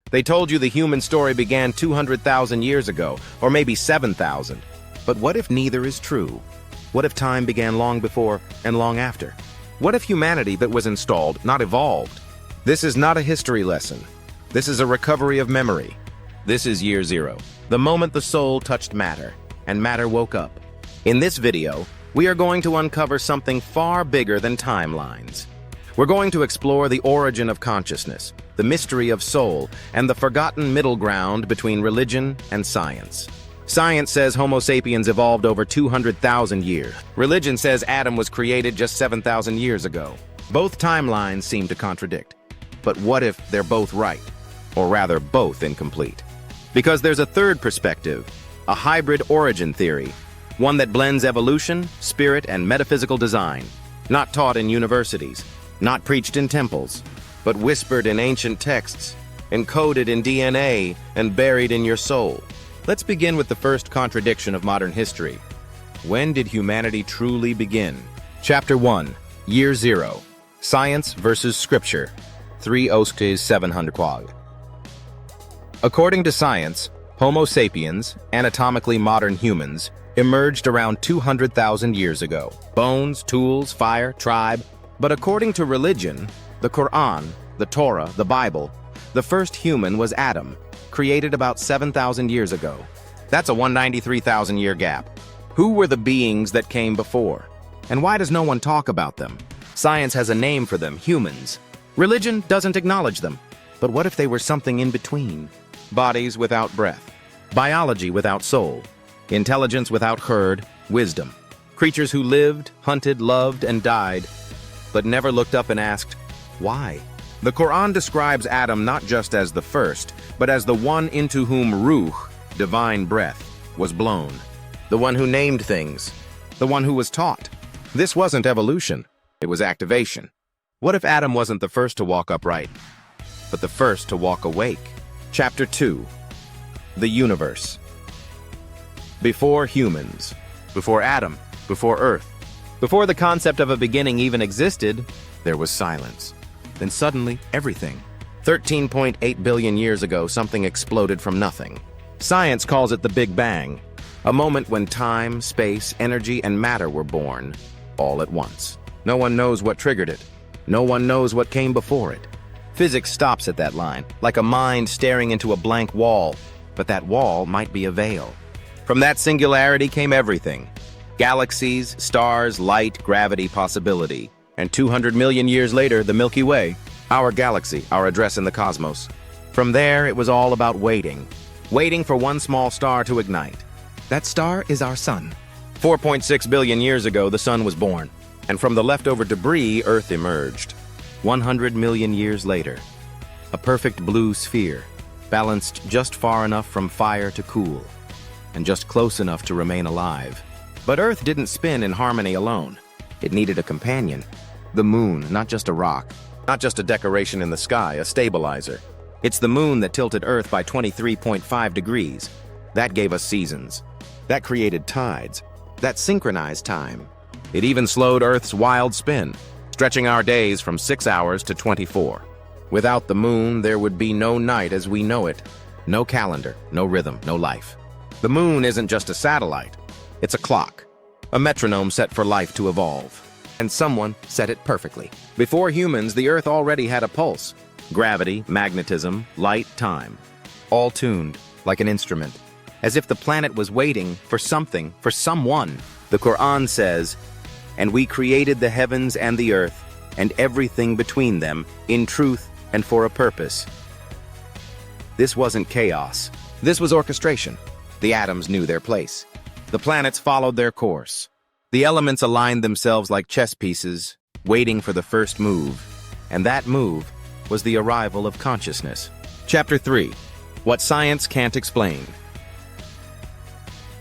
They told you the human story began 200,000 years ago, or maybe 7,000. But what if neither is true? What if time began long before and long after? What if humanity that was installed, not evolved? This is not a history lesson. This is a recovery of memory. This is year zero, the moment the soul touched matter, and matter woke up. In this video, we are going to uncover something far bigger than timelines. We're going to explore the origin of consciousness, the mystery of soul, and the forgotten middle ground between religion and science. Science says Homo sapiens evolved over 200,000 years. Religion says Adam was created just 7,000 years ago. Both timelines seem to contradict. But what if they're both right? Or rather, both incomplete? Because there's a third perspective, a hybrid origin theory, one that blends evolution, spirit, and metaphysical design, not taught in universities, not preached in temples, but whispered in ancient texts, encoded in DNA, and buried in your soul. Let's begin with the first contradiction of modern history. When did humanity truly begin? Chapter 1, Year Zero, Science versus Scripture, 30700 Quag. According to science, Homo sapiens, anatomically modern humans, emerged around 200,000 years ago. Bones, tools, fire, tribe. But according to religion, the Quran, the Torah, the Bible, the first human was Adam, created about 7,000 years ago. That's a 193,000-year gap. Who were the beings that came before? And why does no one talk about them? Science has a name for them, humans. Religion doesn't acknowledge them. But what if they were something in between? Bodies without breath, biology without soul, intelligence without herd, wisdom. Creatures who lived, hunted, loved, and died, but never looked up and asked, why? The Quran describes Adam not just as the first, but as the one into whom ruh, divine breath, was blown. The one who named things. The one who was taught. This wasn't evolution. It was activation. What if Adam wasn't the first to walk upright, but the first to walk awake? Chapter 2. The Universe. Before humans. Before Adam. Before Earth. Before the concept of a beginning even existed, there was silence. Then suddenly, everything. 13.8 billion years ago, something exploded from nothing. Science calls it the Big Bang, a moment when time, space, energy, and matter were born, all at once. No one knows what triggered it. No one knows what came before it. Physics stops at that line, like a mind staring into a blank wall, but that wall might be a veil. From that singularity came everything. Galaxies, stars, light, gravity, possibility. And 200 million years later, the Milky Way, our galaxy, our address in the cosmos. From there, it was all about waiting. Waiting for one small star to ignite. That star is our sun. 4.6 billion years ago, the sun was born. And from the leftover debris, Earth emerged. 100 million years later, a perfect blue sphere, balanced just far enough from fire to cool, and just close enough to remain alive. But Earth didn't spin in harmony alone. It needed a companion. The moon, not just a rock, not just a decoration in the sky, a stabilizer. It's the moon that tilted Earth by 23.5 degrees. That gave us seasons. That created tides. That synchronized time. It even slowed Earth's wild spin, stretching our days from 6 hours to 24. Without the moon, there would be no night as we know it. No calendar, no rhythm, no life. The moon isn't just a satellite. It's a clock, a metronome set for life to evolve. And someone set it perfectly. Before humans, the Earth already had a pulse. Gravity, magnetism, light, time. All tuned, like an instrument. As if the planet was waiting for something, for someone. The Quran says, "And we created the heavens and the earth, and everything between them, in truth and for a purpose." This wasn't chaos. This was orchestration. The atoms knew their place. The planets followed their course. The elements aligned themselves like chess pieces, waiting for the first move. And that move was the arrival of consciousness. Chapter 3. What Science Can't Explain.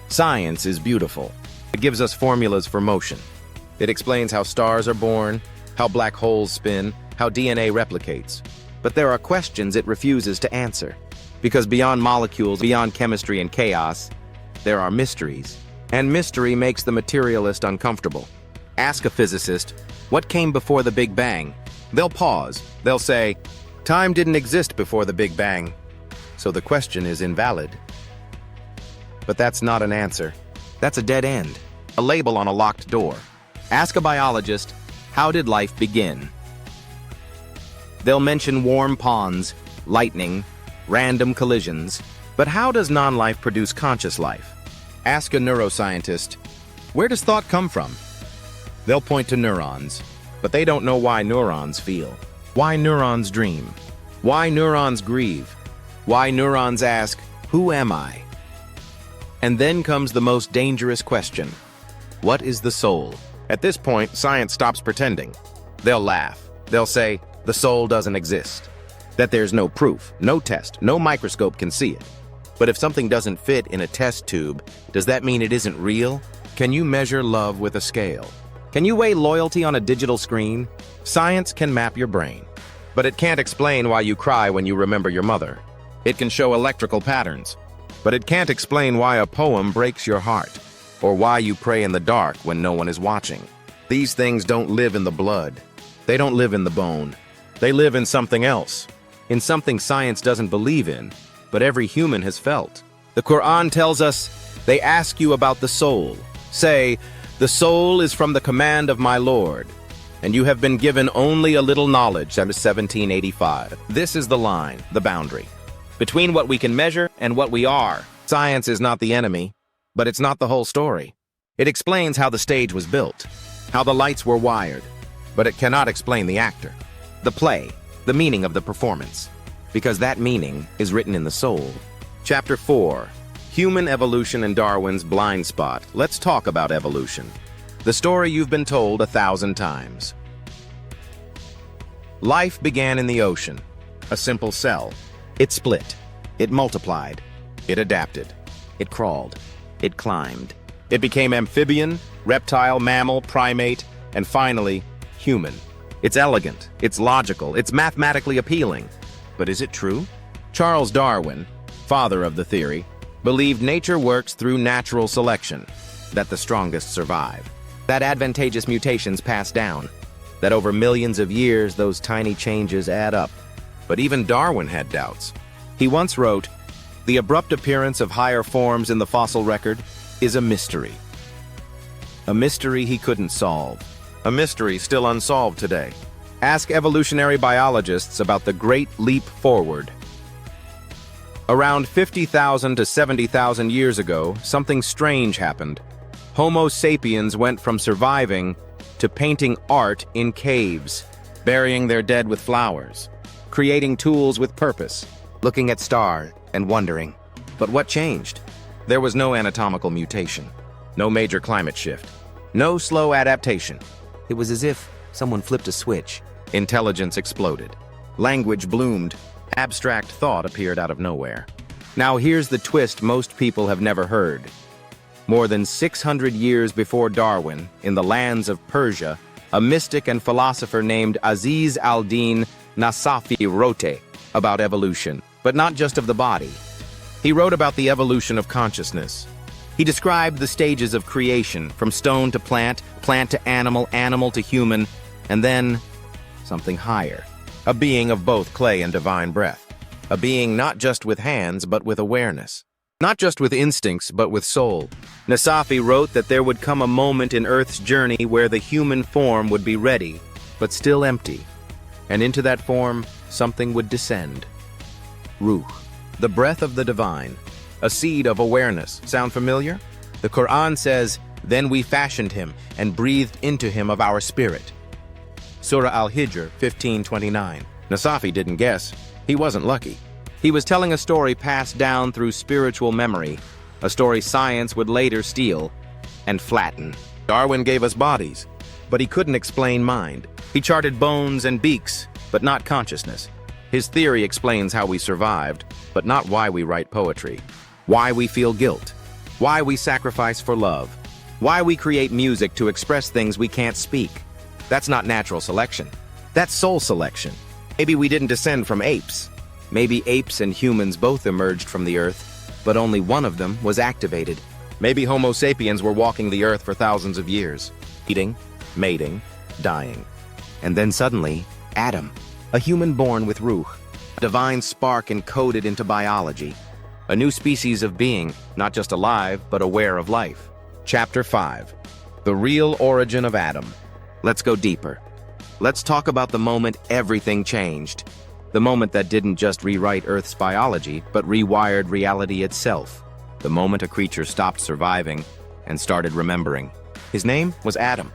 Science is beautiful. It gives us formulas for motion. It explains how stars are born, how black holes spin, how DNA replicates. But there are questions it refuses to answer. Because beyond molecules, beyond chemistry and chaos, there are mysteries. And mystery makes the materialist uncomfortable. Ask a physicist, what came before the Big Bang? They'll pause. They'll say, time didn't exist before the Big Bang. So the question is invalid. But that's not an answer. That's a dead end. A label on a locked door. Ask a biologist, how did life begin? They'll mention warm ponds, lightning, random collisions. But how does non-life produce conscious life? Ask a neuroscientist, where does thought come from? They'll point to neurons, but they don't know why neurons feel. Why neurons dream? Why neurons grieve? Why neurons ask, who am I? And then comes the most dangerous question. What is the soul? At this point, science stops pretending. They'll laugh. They'll say, the soul doesn't exist. That there's no proof, no test, no microscope can see it. But if something doesn't fit in a test tube, does that mean it isn't real? Can you measure love with a scale? Can you weigh loyalty on a digital screen? Science can map your brain. But it can't explain why you cry when you remember your mother. It can show electrical patterns. But it can't explain why a poem breaks your heart, or why you pray in the dark when no one is watching. These things don't live in the blood. They don't live in the bone. They live in something else, in something science doesn't believe in, but every human has felt. The Quran tells us, they ask you about the soul. Say, the soul is from the command of my Lord, and you have been given only a little knowledge. That is 1785. This is the line, the boundary, between what we can measure and what we are. Science is not the enemy, but it's not the whole story. It explains how the stage was built, how the lights were wired, but it cannot explain the actor, the play, the meaning of the performance, because that meaning is written in the soul. Chapter 4, Human Evolution and Darwin's Blind Spot. Let's talk about evolution. The story you've been told 1,000 times. Life began in the ocean, a simple cell. It split, it multiplied, it adapted, it crawled, it climbed. It became amphibian, reptile, mammal, primate, and finally, human. It's elegant, it's logical, it's mathematically appealing. But is it true? Charles Darwin, father of the theory, believed nature works through natural selection, that the strongest survive, that advantageous mutations pass down, that over millions of years those tiny changes add up. But even Darwin had doubts. He once wrote, "The abrupt appearance of higher forms in the fossil record is a mystery." A mystery he couldn't solve. A mystery still unsolved today. Ask evolutionary biologists about the Great Leap Forward. Around 50,000 to 70,000 years ago, something strange happened. Homo sapiens went from surviving to painting art in caves, burying their dead with flowers, creating tools with purpose, looking at stars and wondering. But what changed? There was no anatomical mutation, no major climate shift, no slow adaptation. It was as if someone flipped a switch. Intelligence exploded. Language bloomed. Abstract thought appeared out of nowhere. Now here's the twist most people have never heard. More than 600 years before Darwin, in the lands of Persia, a mystic and philosopher named Aziz al-Din Nasafi wrote about evolution, but not just of the body. He wrote about the evolution of consciousness. He described the stages of creation, from stone to plant, plant to animal, animal to human, and then something higher. A being of both clay and divine breath. A being not just with hands, but with awareness. Not just with instincts, but with soul. Nasafi wrote that there would come a moment in Earth's journey where the human form would be ready, but still empty. And into that form, something would descend. Ruh, the breath of the divine. A seed of awareness. Sound familiar? The Quran says, "Then we fashioned him and breathed into him of our spirit." Surah Al-Hijr 15:29. Nasafi didn't guess. He wasn't lucky. He was telling a story passed down through spiritual memory, a story science would later steal and flatten. Darwin gave us bodies, but he couldn't explain mind. He charted bones and beaks, but not consciousness. His theory explains how we survived, but not why we write poetry. Why we feel guilt. Why we sacrifice for love. Why we create music to express things we can't speak. That's not natural selection. That's soul selection. Maybe we didn't descend from apes. Maybe apes and humans both emerged from the earth, but only one of them was activated. Maybe Homo sapiens were walking the earth for thousands of years, eating, mating, dying. And then suddenly, Adam, a human born with ruh, a divine spark encoded into biology. A new species of being, not just alive, but aware of life. Chapter 5. The real origin of Adam. Let's go deeper. Let's talk about the moment everything changed. The moment that didn't just rewrite Earth's biology, but rewired reality itself. The moment a creature stopped surviving and started remembering. His name was Adam.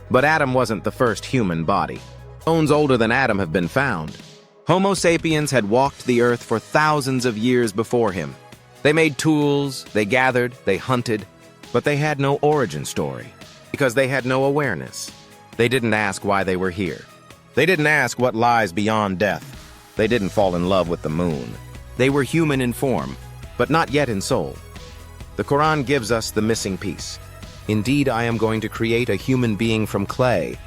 But Adam wasn't the first human body. Bones older than Adam have been found. Homo sapiens had walked the earth for thousands of years before him. They made tools, they gathered, they hunted, but they had no origin story, because they had no awareness. They didn't ask why they were here. They didn't ask what lies beyond death. They didn't fall in love with the moon. They were human in form, but not yet in soul. The Quran gives us the missing piece. Indeed, I am going to create a human being from clay.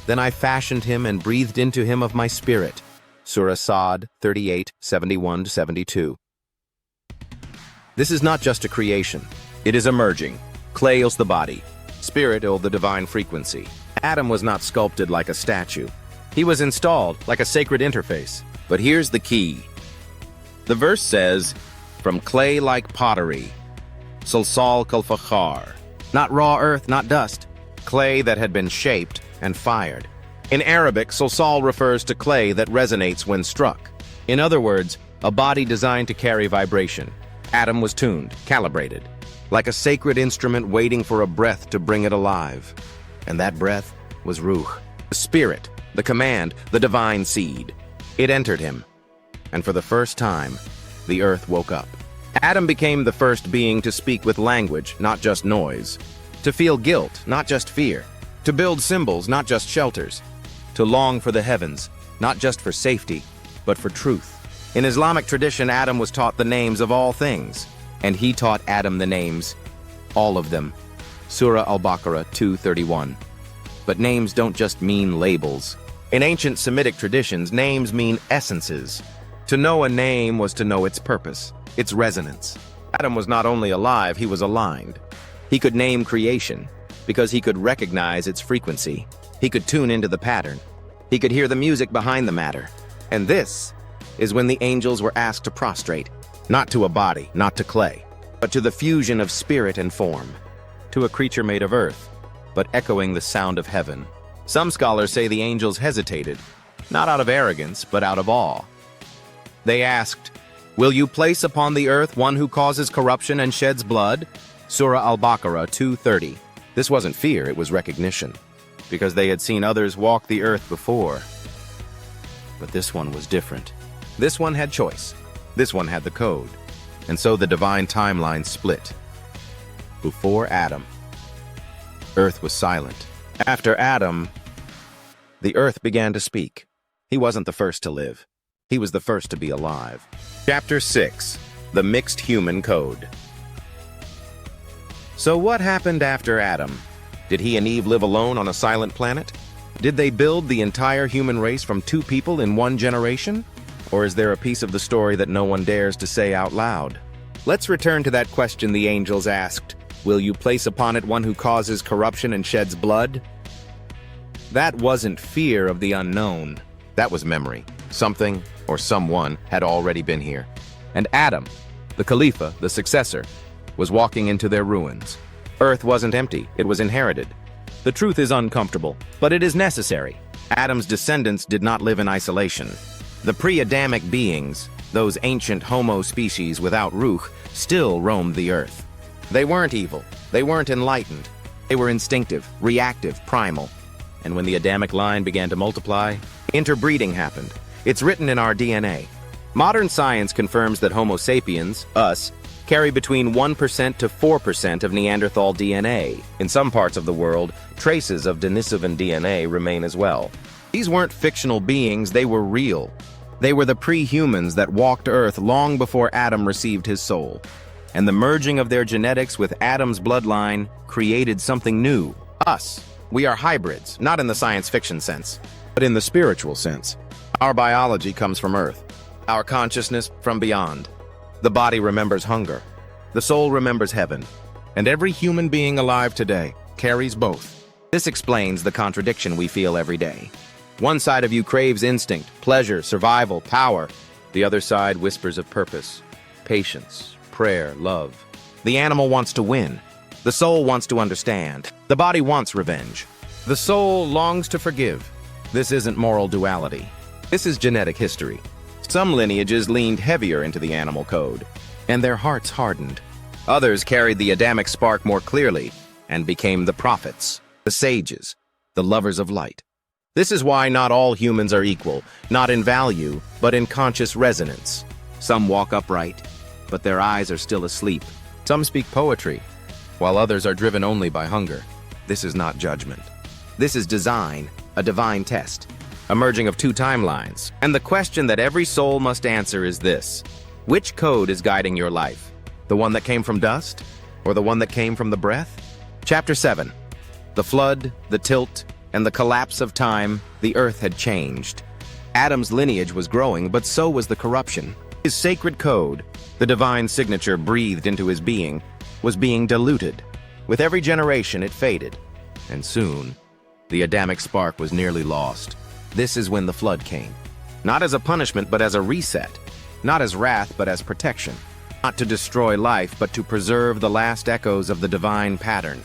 Then I fashioned him and breathed into him of my spirit. Surah Sad 38, 71-72. This is not just a creation. It is a merging. Clay is the body. Spirit is the divine frequency. Adam was not sculpted like a statue. He was installed like a sacred interface. But here's the key. The verse says, from clay like pottery, Salsal kal fakhar. Not raw earth, not dust. Clay that had been shaped and fired. In Arabic, salsal refers to clay that resonates when struck. In other words, a body designed to carry vibration. Adam was tuned, calibrated, like a sacred instrument waiting for a breath to bring it alive. And that breath was Ruh, the spirit, the command, the divine seed. It entered him. And for the first time, the earth woke up. Adam became the first being to speak with language, not just noise. To feel guilt, not just fear. To build symbols, not just shelters. To long for the heavens, not just for safety, but for truth. In Islamic tradition, Adam was taught the names of all things, and he taught Adam the names, all of them. Surah Al-Baqarah 2:31. But names don't just mean labels. In ancient Semitic traditions, names mean essences. To know a name was to know its purpose, its resonance. Adam was not only alive, he was aligned. He could name creation, because he could recognize its frequency. He could tune into the pattern. He could hear the music behind the matter. And this is when the angels were asked to prostrate, not to a body, not to clay, but to the fusion of spirit and form, to a creature made of earth, but echoing the sound of heaven. Some scholars say the angels hesitated, not out of arrogance, but out of awe. They asked, "Will you place upon the earth one who causes corruption and sheds blood?" Surah Al-Baqarah 2:30. This wasn't fear, it was recognition, because they had seen others walk the earth before. But this one was different. This one had choice. This one had the code. And so the divine timeline split. Before Adam, earth was silent. After Adam, the earth began to speak. He wasn't the first to live. He was the first to be alive. Chapter 6. The Mixed Human Code. So what happened after Adam? Did he and Eve live alone on a silent planet? Did they build the entire human race from two people in one generation? Or is there a piece of the story that no one dares to say out loud? Let's return to that question the angels asked. Will you place upon it one who causes corruption and sheds blood? That wasn't fear of the unknown. That was memory. Something or someone had already been here. And Adam, the Khalifa, the successor, was walking into their ruins. Earth wasn't empty, it was inherited. The truth is uncomfortable, but it is necessary. Adam's descendants did not live in isolation. The pre-Adamic beings, those ancient Homo species without Ruh, still roamed the earth. They weren't evil, they weren't enlightened. They were instinctive, reactive, primal. And when the Adamic line began to multiply, interbreeding happened. It's written in our DNA. Modern science confirms that Homo sapiens, us, carry between 1% to 4% of Neanderthal DNA. In some parts of the world, traces of Denisovan DNA remain as well. These weren't fictional beings, they were real. They were the pre-humans that walked Earth long before Adam received his soul. And the merging of their genetics with Adam's bloodline created something new. Us. We are hybrids, not in the science fiction sense, but in the spiritual sense. Our biology comes from Earth. Our consciousness from beyond. The body remembers hunger. The soul remembers heaven. And every human being alive today carries both. This explains the contradiction we feel every day. One side of you craves instinct, pleasure, survival, power, The other side whispers of purpose, patience, prayer, love. The animal wants to win. The soul wants to understand. The body wants revenge. The soul longs to forgive. This isn't moral duality. This is genetic history. Some lineages leaned heavier into the animal code, and their hearts hardened. Others carried the Adamic spark more clearly and became the prophets, the sages, the lovers of light. This is why not all humans are equal, not in value, but in conscious resonance. Some walk upright, but their eyes are still asleep. Some speak poetry, while others are driven only by hunger. This is not judgment. This is design, a divine test, a merging of two timelines. And the question that every soul must answer is this: which code is guiding your life? The one that came from dust, or the one that came from the breath? Chapter 7. The flood, the tilt, and the collapse of time. The earth had changed. Adam's lineage was growing, but so was the corruption. His sacred code, the divine signature breathed into his being, was being diluted. With every generation, it faded. And soon, the Adamic spark was nearly lost. This is when the flood came. Not as a punishment, but as a reset. Not as wrath, but as protection. Not to destroy life, but to preserve the last echoes of the divine pattern.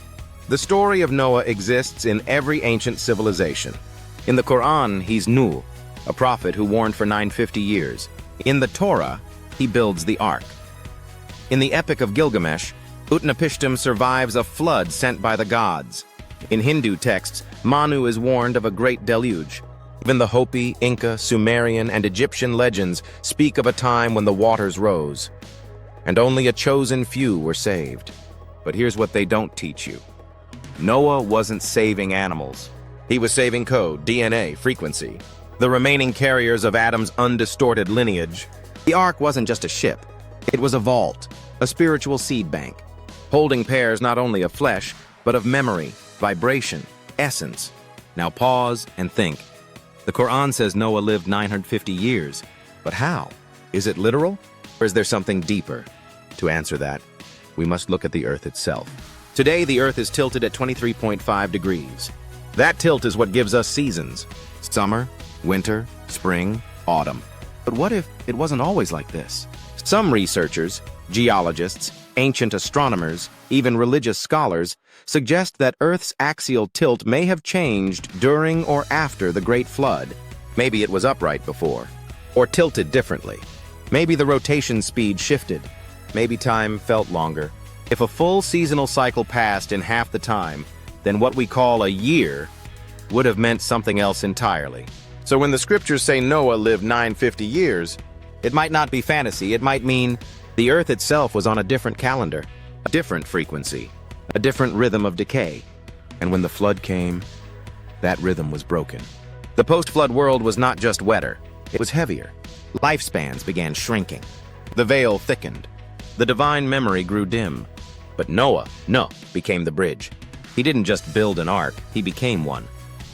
The story of Noah exists in every ancient civilization. In the Quran, he's Nuh, a prophet who warned for 950 years. In the Torah, he builds the ark. In the Epic of Gilgamesh, Utnapishtim survives a flood sent by the gods. In Hindu texts, Manu is warned of a great deluge. Even the Hopi, Inca, Sumerian, and Egyptian legends speak of a time when the waters rose, and only a chosen few were saved. But here's what they don't teach you. Noah wasn't saving animals. He was saving code, DNA, frequency, the remaining carriers of Adam's undistorted lineage. The ark wasn't just a ship. It was a vault, a spiritual seed bank, holding pairs not only of flesh, but of memory, vibration, essence. Now pause and think. The Quran says Noah lived 950 years, but how? Is it literal, or is there something deeper? To answer that, we must look at the earth itself. Today, the earth is tilted at 23.5 degrees. That tilt is what gives us seasons: summer, winter, spring, autumn. But what if it wasn't always like this? Some researchers, geologists, ancient astronomers, even religious scholars, suggest that Earth's axial tilt may have changed during or after the Great Flood. Maybe it was upright before, or tilted differently. Maybe the rotation speed shifted. Maybe time felt longer. If a full seasonal cycle passed in half the time, then what we call a year would have meant something else entirely. So when the scriptures say Noah lived 950 years, it might not be fantasy. It might mean the earth itself was on a different calendar, a different frequency, a different rhythm of decay. And when the flood came, that rhythm was broken. The post-flood world was not just wetter, it was heavier. Lifespans began shrinking. The veil thickened. The divine memory grew dim. But Noah became the bridge. He didn't just build an ark, he became one.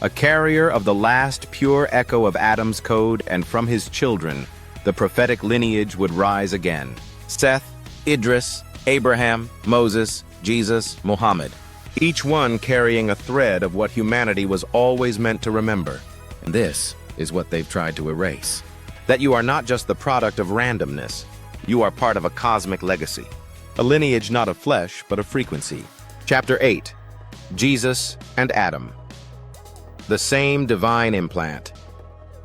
A carrier of the last pure echo of Adam's code, and from his children, the prophetic lineage would rise again. Seth, Idris, Abraham, Moses, Jesus, Muhammad. Each one carrying a thread of what humanity was always meant to remember. And this is what they've tried to erase. That you are not just the product of randomness. You are part of a cosmic legacy. A lineage not of flesh, but of frequency. Chapter 8. Jesus and Adam. The same divine implant.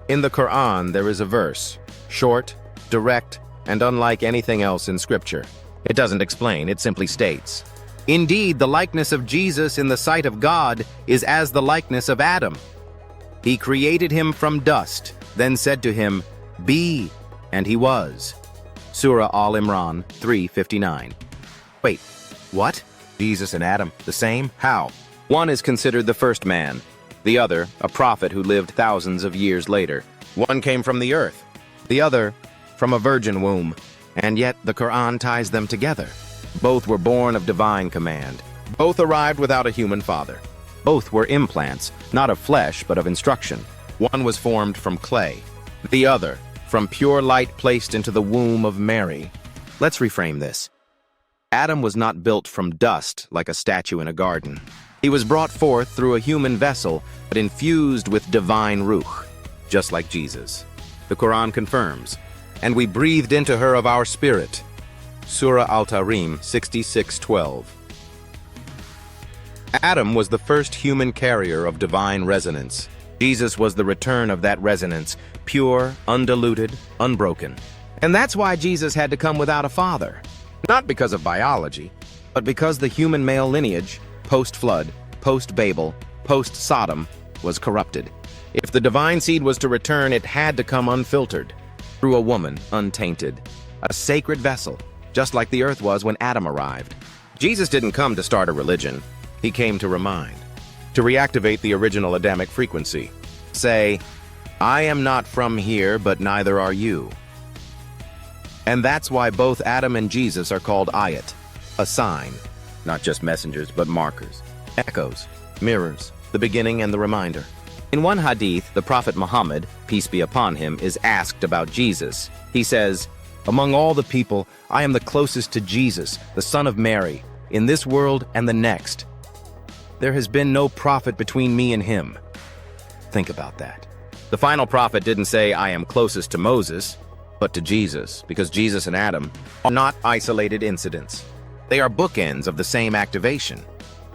In the Quran, there is a verse, short, direct, and unlike anything else in Scripture. It doesn't explain, it simply states, "Indeed, the likeness of Jesus in the sight of God is as the likeness of Adam. He created him from dust, then said to him, 'Be,' and he was." Surah Al-Imran 3:59. Wait, what? Jesus and Adam, the same? How? One is considered the first man, the other a prophet who lived thousands of years later. One came from the earth, the other from a virgin womb, and yet the Quran ties them together. Both were born of divine command. Both arrived without a human father. Both were implants, not of flesh, but of instruction. One was formed from clay, the other from pure light placed into the womb of Mary. Let's reframe this. Adam was not built from dust like a statue in a garden. He was brought forth through a human vessel, but infused with divine ruh, just like Jesus. The Quran confirms, and we breathed into her of our spirit. Surah Al-Tahrim 66:12. Adam was the first human carrier of divine resonance. Jesus was the return of that resonance, pure, undiluted, unbroken. And that's why Jesus had to come without a father. Not because of biology, but because the human male lineage, post-flood, post-Babel, post-Sodom, was corrupted. If the divine seed was to return, it had to come unfiltered, through a woman, untainted, a sacred vessel, just like the earth was when Adam arrived. Jesus didn't come to start a religion. He came to remind, to reactivate the original Adamic frequency. Say, I am not from here, but neither are you. And that's why both Adam and Jesus are called ayat, a sign, not just messengers, but markers, echoes, mirrors, the beginning and the reminder. In one hadith, the Prophet Muhammad, peace be upon him, is asked about Jesus. He says, among all the people, I am the closest to Jesus, the son of Mary, in this world and the next. There has been no prophet between me and him. Think about that. The final prophet didn't say, I am closest to Moses, but to Jesus, because Jesus and Adam are not isolated incidents. They are bookends of the same activation.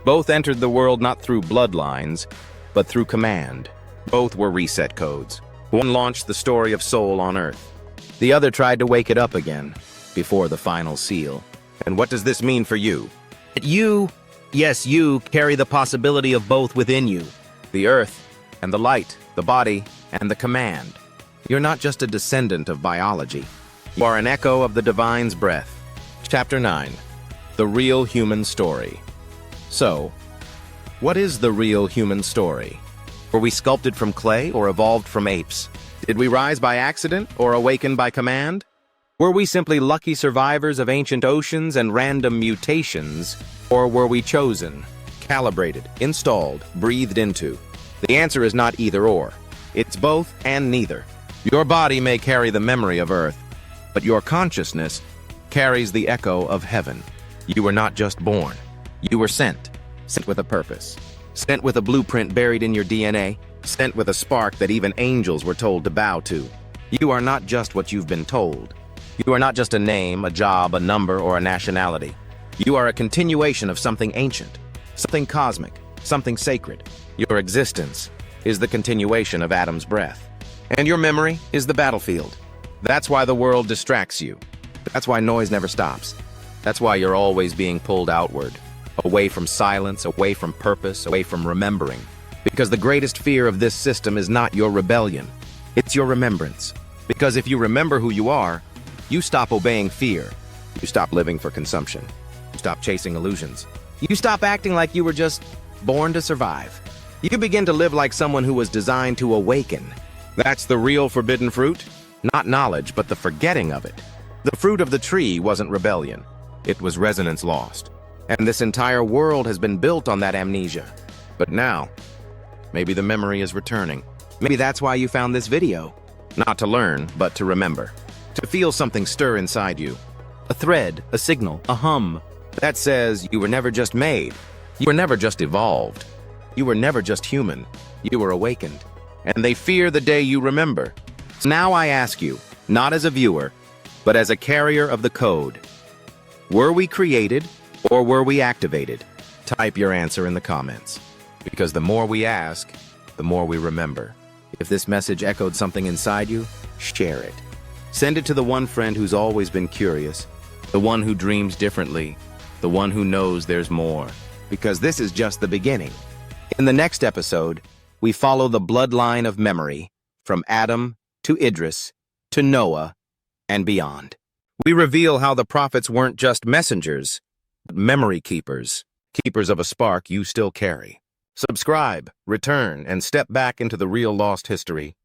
Both entered the world not through bloodlines, but through command. Both were reset codes. One launched the story of soul on earth. The other tried to wake it up again, before the final seal. And what does this mean for you? That you, yes, you, carry the possibility of both within you. The earth and the light, the body and the command. You're not just a descendant of biology. You are an echo of the divine's breath. Chapter 9. The Real Human Story. So, what is the real human story? Were we sculpted from clay or evolved from apes? Did we rise by accident or awaken by command? Were we simply lucky survivors of ancient oceans and random mutations, or were we chosen, calibrated, installed, breathed into? The answer is not either or. It's both and neither. Your body may carry the memory of earth, but your consciousness carries the echo of heaven. You were not just born. You were sent with a purpose, sent with a blueprint buried in your DNA, sent with a spark that even angels were told to bow to. You are not just what you've been told. You are not just a name, a job, a number, or a nationality. You are a continuation of something ancient, something cosmic, something sacred. Your existence is the continuation of Adam's breath. And your memory is the battlefield. That's why the world distracts you. That's why noise never stops. That's why you're always being pulled outward, away from silence, away from purpose, away from remembering. Because the greatest fear of this system is not your rebellion. It's your remembrance. Because if you remember who you are, you stop obeying fear. You stop living for consumption. You stop chasing illusions. You stop acting like you were just born to survive. You begin to live like someone who was designed to awaken. That's the real forbidden fruit. Not knowledge, but the forgetting of it. The fruit of the tree wasn't rebellion. It was resonance lost. And this entire world has been built on that amnesia. But now, maybe the memory is returning. Maybe that's why you found this video. Not to learn, but to remember. To feel something stir inside you. A thread, a signal, a hum. That says you were never just made. You were never just evolved. You were never just human. You were awakened. And they fear the day you remember. So now I ask you, not as a viewer, but as a carrier of the code. Were we created or were we activated? Type your answer in the comments. Because the more we ask, the more we remember. If this message echoed something inside you, share it. Send it to the one friend who's always been curious, the one who dreams differently, the one who knows there's more. Because this is just the beginning. In the next episode, we follow the bloodline of memory from Adam to Idris to Noah and beyond. We reveal how the prophets weren't just messengers, but memory keepers, keepers of a spark you still carry. Subscribe, return, and step back into the real lost history